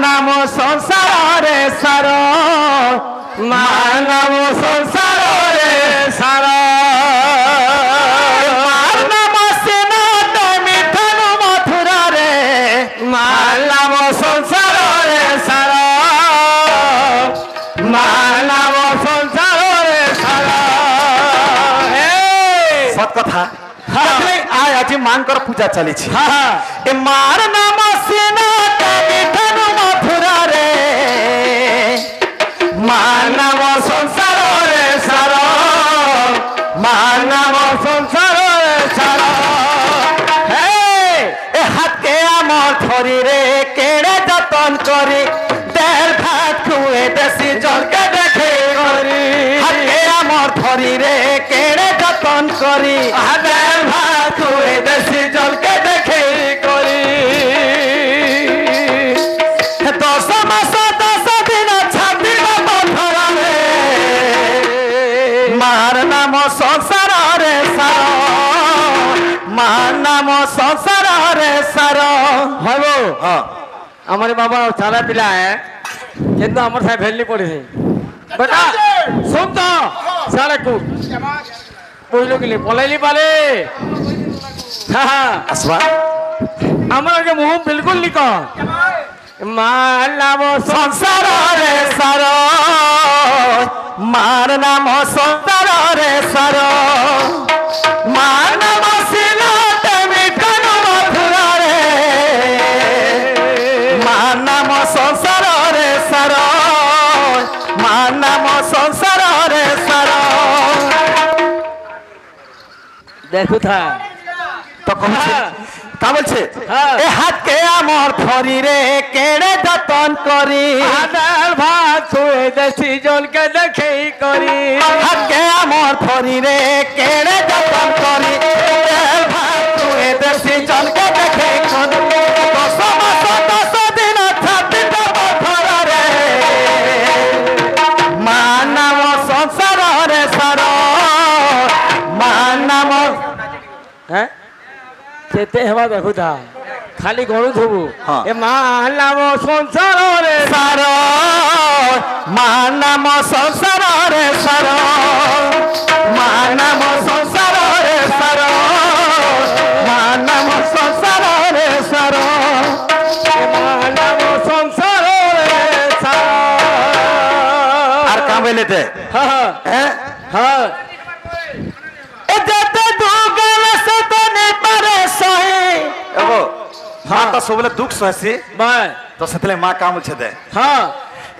नाम संसार रे सार मार नाम संसार रे सार मार नाम सिनात मिठन मथुरा रे मार नाम संसार रे सार मार नाम संसार रे सार सत कथा आय आज मांकर पूजा चली ए मार नाम सिनात मिठन मथुरा रे मार नाम संसार रे सार मार नाम संसार रे सार ए हाथ के आमर थरी रे केड़े जतन करी देर भात खुए देसी जल के देखे करी हाथ के आमर थरी रे केड़े जतन करी देर भात खुए देसी जल के देखे करी 10 मास 10 दिन छापिल बंधरा रे मार नाम संसार रे सार मार नाम संसार रे सार हबो हमारे बाबा सारा पिला है किंतु हमारे साथ भेलनी पड़ी थी बेटा सुन तो सारे को बोलो के लिए पलेली पाले हाँ असवा हमारे के मुंह बिल्कुल लिखो मार नाम संसार रे सार मार नाम संसार रे सार मार नाम सिनात मिठन मथुरा रे मार नाम संसार रे सार मार नाम संसार रे सार देखो था तो कौन তা বলছে এ হাত কে আমার ধরি রে কেড়ে যতন করি আদার ভাত ছুঁয়ে দেশি জলকে দেখেই করি হাত কে আমার ধরি রে কেড়ে যতন করি ভাত ছুঁয়ে দেশি জলকে দেখে করি 10 মাস 10 দিন ছাপিল বন্ধরা রে মা নাম সংসার রে সার মা নাম হ্যাঁ চেতে হেবা দেখো তা খালি গরু ধুবু এ মা নাম সংসার রে সার মা নাম সংসার রে সার মা নাম সংসার রে সার মা নাম সংসার রে সার মা নাম সংসার রে সার আর কা বলেতে হ্যাঁ হ্যাঁ হ্যাঁ এ যেতে দুগল সে তো নে পারে সহে এগো মা তো সবলে দুঃখ সহেছি বাই তো সেতলে মা কাম ছে দে হ্যাঁ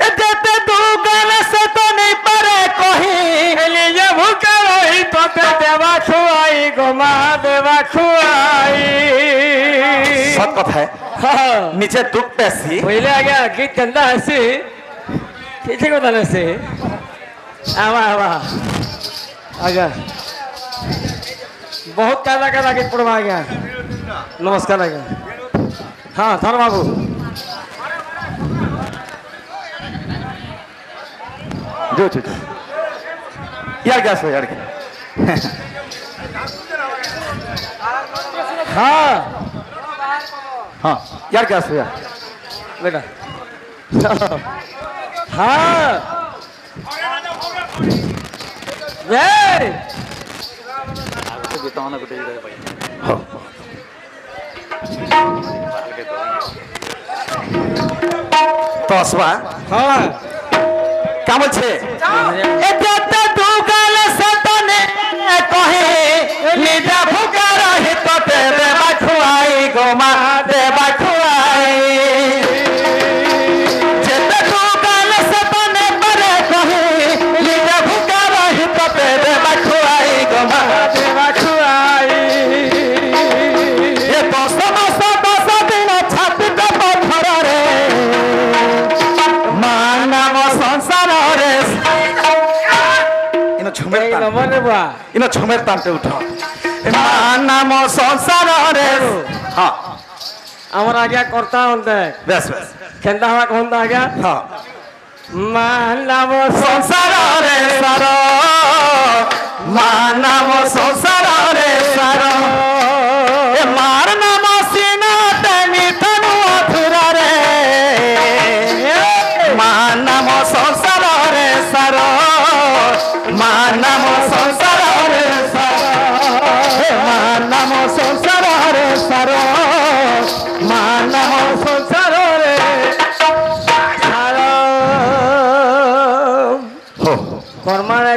এ যেতে দুগল সে তো নে পারে কহি এলি যে ভুকা রহি তোতে দেবা খুয়াই গো মা দেবা খুয়াই সত কথা হ্যাঁ নিচে দুঃখ পেছি পहिले আগে গীত কেন্দা আছে কিছু কথা আছে আবা আবা আগে बहुत काला काला गीत पढ़वा गया नमस्कार आज्ञा हाँ धन बाबू जो यार क्या सो यार हाँ हाँ यार क्या सो यार बेटा हाँ ये তো আসবা हाँ কেমন ছে এতে দুগালে সতনে কহে নিদা ভুকা রহি তোতে দেবা খুয়াই গো মা দেবা খুয়াই যেতে দুগালে সতনে পরে কহে নিদা ভুকা রহি তোতে দেবা খুয়াই গো মা দেবা খুয়াই এ 10 মাস 10 দিন ছাপিল বন্ধরা রে মা নাম সংসার রে ইনো ঝুমের টান नंबर ने बुआ ইনো ঝুমের টানতে উঠো মা নাম সংসার রে হ্যাঁ আমার আগে করতা হতে বেশ বেশ কেন্দা হওয়া কোন আগে হ্যাঁ মা নাম সংসার রে সার মা নাম সংসার রে সার এ মার নাম সিনাত মিঠন মথুরা রে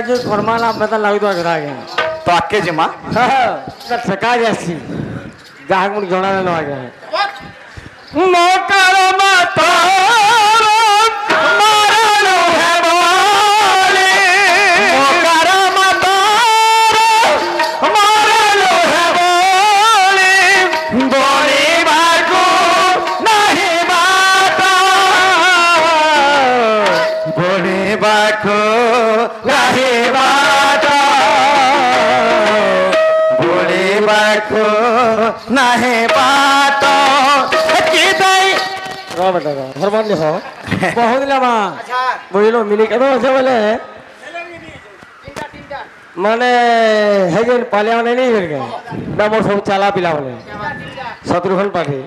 जो फरमान आप बता लागू तो आगे आगे তো আকে জিমা सका जासी गाहक मुझे जोड़ा ना आगे মোকার মাতার মারানো হে বলে মোকার মাতার মারানো হে বলে বলে বাকু নাহি বাতা বলে বাকু নাহি বাতা বলে বাকু নাহি বাতা बेटा फरमान लिखो बहुत दिला माँ बुझलो मिली के तो बोले माने है जो पालिया वाले नहीं मिल गए डबल सब चाला पिला वाले शत्रुघ्न पाठी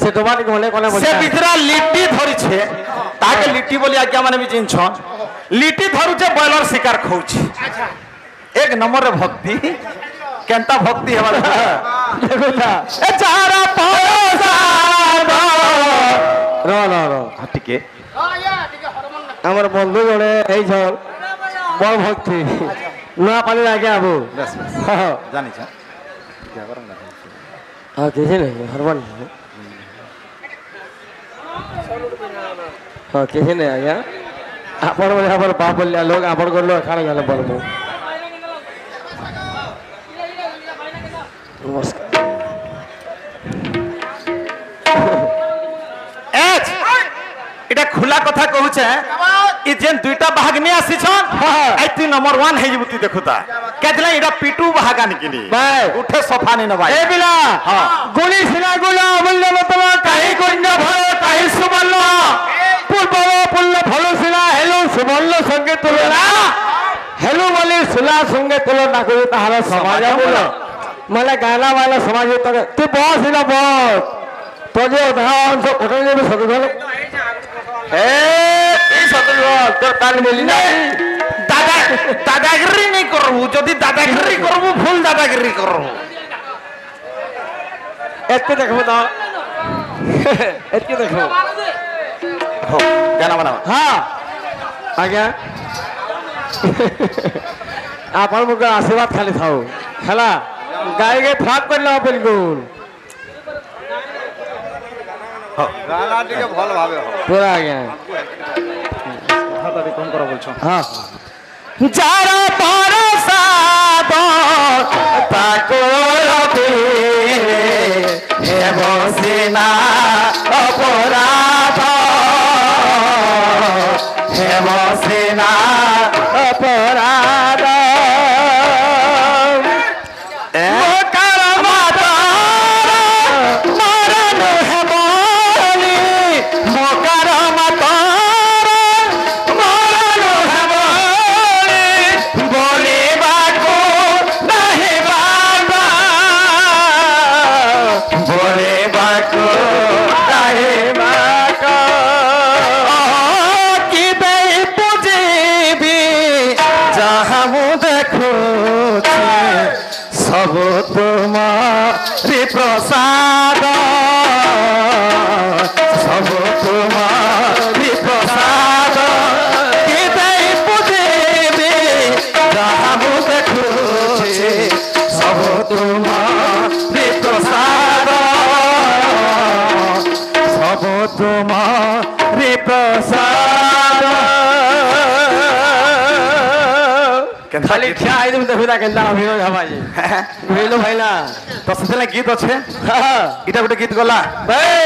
से दोबारा कोने कोने से बितरा लिट्टी धरिछे ताके लिट्टी बोली आज्ञा माने भी जिनछ लिट्टी धरुछे बॉयलर शिकार खौछ एक नंबर रे भक्ति केनता भक्ति हेबा देखो ना ए चारा परोसा रो रो रो টিকে আমার বন্ধু জনে এই ঝল বড় ভক্তি নয়া পানি আগে আবু জানি ছা हाँ कैसे नहीं हरवन हाँ कैसे नहीं आ गया आपण बोले आपण बाप बोले लोग आपण कर लो खाना जाने बोल मु नमस्कार एच এটা খোলা কথা কহুছে ই যেন দুইটা বাহাগনি আসিছন আই তুই নম্বর 1 হেই বুতি দেখুতা কেতলা এটা পিটু বাহাগানি কিনি ভাই উঠে সোফা নি নবাই ए बिला हाँ। गुली सिना गुला अमूल्य मतवा काहे कन्या भय काहे सुबल्ल पूर्व पुल्ल भलो सिला हेलो सुबल्ल संगे तुलना हेलो वाले सुला संगे तुलना करे ताहारा समाज बोल मला गाना वाला समाज तो तू बॉस हिला बॉस तो जो उदाहरण से उठने में सदुगल ए ई सदुगल तो तान मिली ना দাদা দাদাগিরি নি করবু যদি দাদাগিরি করবু ফুল দাদাগিরি করবু এত দেখো তো এত দেখো हो गाना बनावा हाँ आज्ञा आपण मुझे आशीर्वाद खाली थाओ हेला गाय के फ्राक कर लो बिल्कुल गाना टिके भल भाबे हो पूरा आज्ञा দাদি কোন করা বলছো हाँ যারা ভরসা তাকো রবে হে বসিনা অপরাধ হে বসিনা অপরাধ মোকার মাতার মারানো হে বলি মোকার মাতার মারানো হে বলি বলি বাকো নাহি বাবা বলি বাকো নাহি বাকো কি দেই পুজিবি যাহা মু দেখুছি সব তোমারি প্রসাদ সব তোমারি প্রসাদ কি দেই পুজিবি যাহা মু দেখুছি সব তোমারি প্রসাদ সব তোমারি প্রসাদ खाली क्या है तुम देखो ना केंदा अभिनय हवाई बुझलो भाई ना তো সেদিন গীত আছে हाँ এটা গোটে গীত গলা भाई